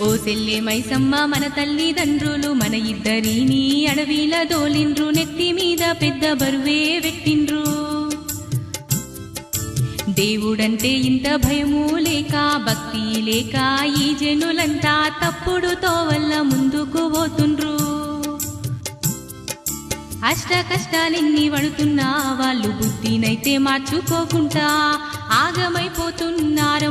ఓ సెల్లె మైసమ్మ మన తల్లిదండ్రులు మన ఇద్దరిని అడవిల దోలిండ్రు, నెత్తి మీద పెద్ద బరువే పెట్టిండ్రు. దేవుడంటే ఇంత భయము లేక భక్తి లేక ఈ జనులంతా తప్పుడు తోవల్ల ముందుకు పోతుండ్రు. అష్ట కష్టాలెన్ని పడుతున్నా వాళ్ళు బుద్ధినైతే మార్చుకోకుండా ఆగమైపోతున్నారు.